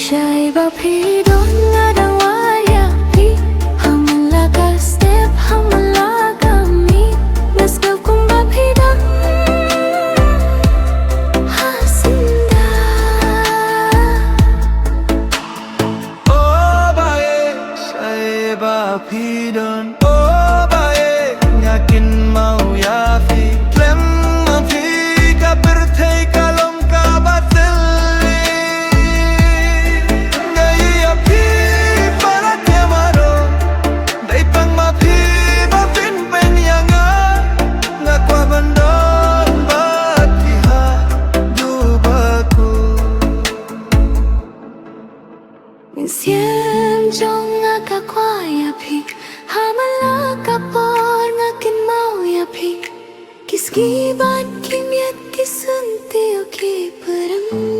Shaiba phi don ladawaya phi hamla ka step hamla ka mi maska kumba phi don hasinda Oh bae Shaiba phi don Oh bae nyakin mau ya phi klem ma phi ka perthei kalom ka batel Siem jong ka kwaya phi hamla ka por ngakin mau ya phi किसकी बात की मियत की सुनती हो की परम